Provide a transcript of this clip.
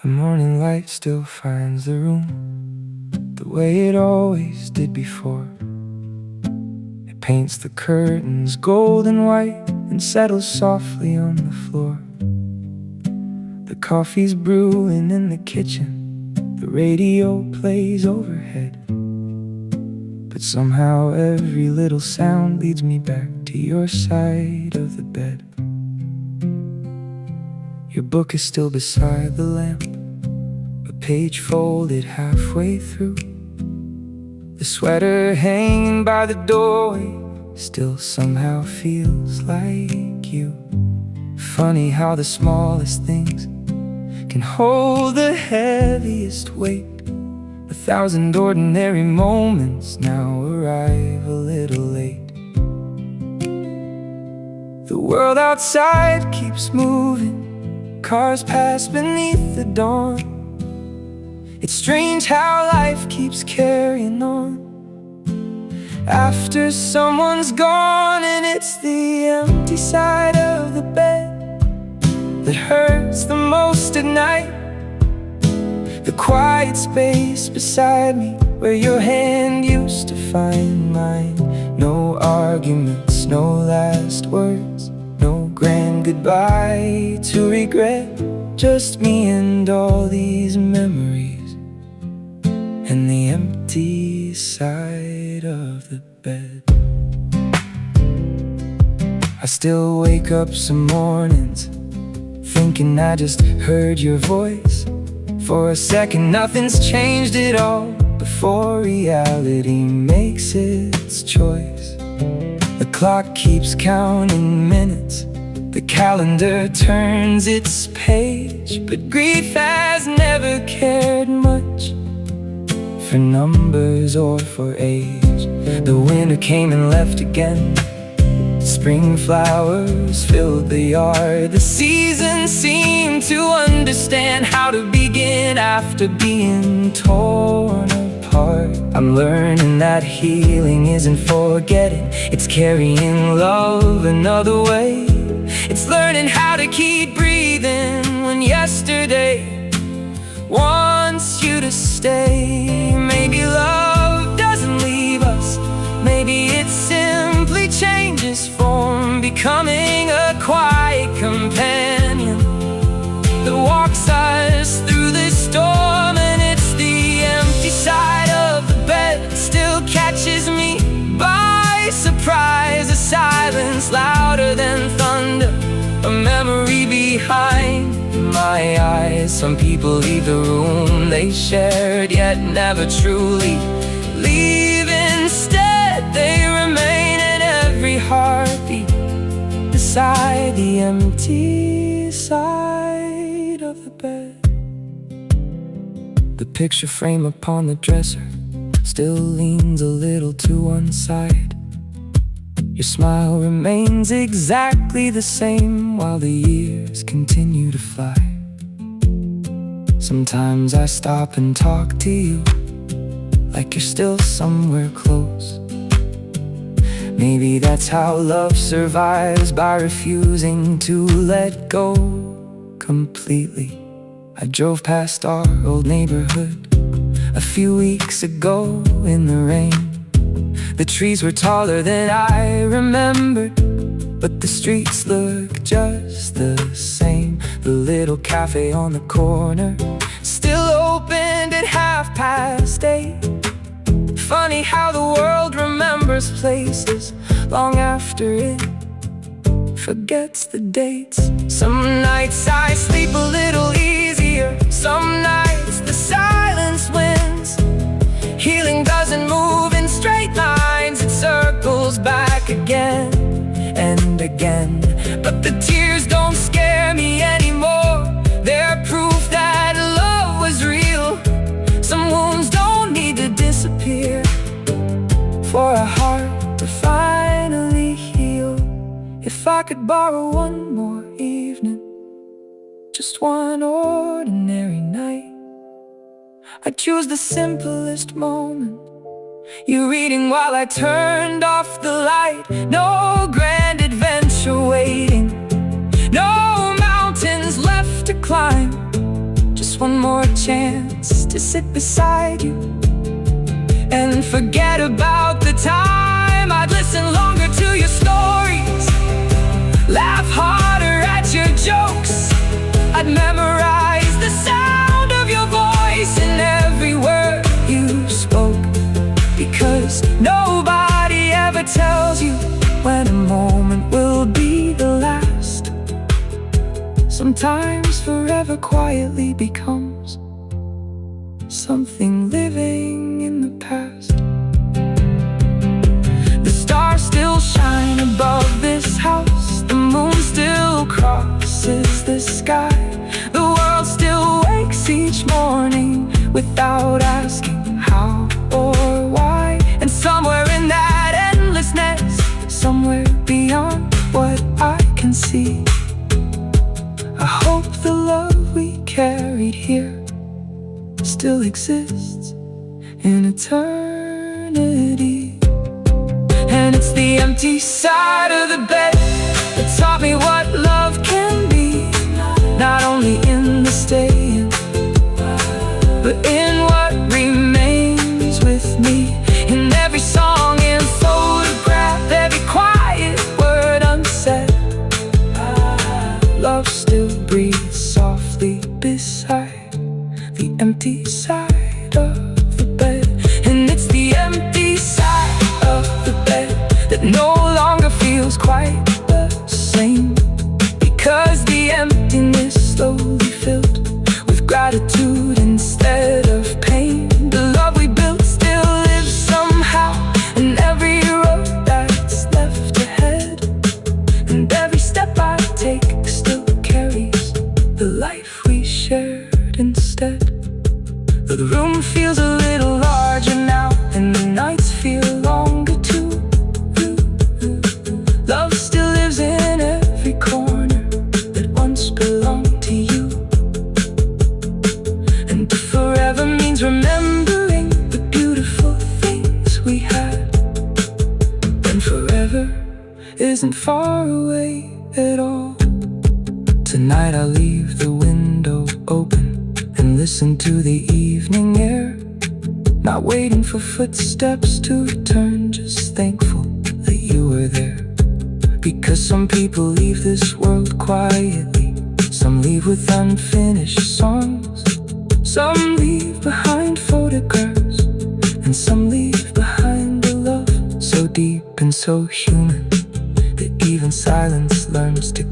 The morning light still finds the room the way it always did before. It paints the curtains golden white and settles softly on the floor. The coffee's brewing in the kitchen, the radio plays overhead, but somehow every little sound leads me back to your side of the bed. Your book is still beside the lamp, a page folded halfway through. The sweater hanging by the doorway still somehow feels like you. Funny how the smallest things can hold the heaviest weight. 1,000 ordinary moments now arrive a little late. The world outside keeps moving, cars pass beneath the dawn. It's strange how life keeps carrying on after someone's gone, and it's the empty side of the bed that hurts the most at night. The quiet space beside me where your hand used to find mine. No arguments, no last words, no grand goodbye to regret. Just me and all these memories, and the empty side of the bed. I still wake up some mornings thinking I just heard your voice. For a second nothing's changed at all before reality makes its choice. The clock keeps counting minutes, the calendar turns its page, but grief has never cared much for numbers or for age. The winter came and left again, spring flowers filled the yard. The seasons seem to understand how to begin after being torn apart. I'm learning that healing isn't forgetting, it's carrying love another way. It's learning how to keep breathing when yesterday wants you to stay. Maybe love doesn't leave us, maybe it simply changes form, becoming a quiet companion that walks us through the storm. And it's the empty side of the bed that still catches me by surprise. A silence louder than thunder, a memory behind my eyes. Some people leave the room they shared, yet never truly leave. Instead they remain in every heartbeat beside the empty side of the bed. The picture frame upon the dresser still leans a little to one side. Your smile remains exactly the same while the years continue to fly. Sometimes I stop and talk to you like you're still somewhere close. Maybe that's how love survives, by refusing to let go completely. I drove past our old neighborhood a few weeks ago in the rain. The trees were taller than I remembered, but the streets look just the same. The little cafe on the corner still opened at 8:30. Funny how the world remembers places long after it forgets the dates. Some nights I sleep a little easier, some nights the silence wins. Healing doesn't move in straight lines, it circles back again and again. But the tears don't scare me anymore, they're proof that love was real. Some wounds don't need to disappear for a heart to finally heal. If I could borrow one more evening, just one ordinary night, I'd choose the simplest moment, you reading while I turned off the light. No grand adventure waiting, no mountains left to climb, just one more chance to sit beside you and forget about the time I'd listen longer to your stories, laugh harder at your jokes. I'd memorize the sound of your voice in every word you spoke, because nobody ever tells you when a moment will be the last. Sometimes forever quietly becomes something living in the past. The stars still shine above this house, the moon still crosses the sky, the world still wakes each morning without asking how or why. And somewhere in that endlessness, somewhere beyond what I can see, I hope the love we carried here still exists in eternity. And it's the empty side of the bed that taught me what love can be, not only in the staying, but in what remains with me. In every song and photograph, every quiet word unsaid, love still breathes softly beside the empty side of the bed. And it's the empty side of the bed that no longer feels quite the same, because the emptiness slowly filled with gratitude instead of pain. The love we built still lives somehow in every road that's left ahead, and every step I take still carries the life we shared instead. Though the room feels a little larger now, and the nights feel longer too, love still lives in every corner that once belonged to you. And if forever means remembering the beautiful things we had, then forever isn't far away at all. Tonight I'll leave the window open and listen to the evening air, not waiting for footsteps to return, just thankful that you were there. Because some people leave this world quietly, some leave with unfinished songs, some leave behind photographs, and some leave behind a love so deep and so human that even silence learns to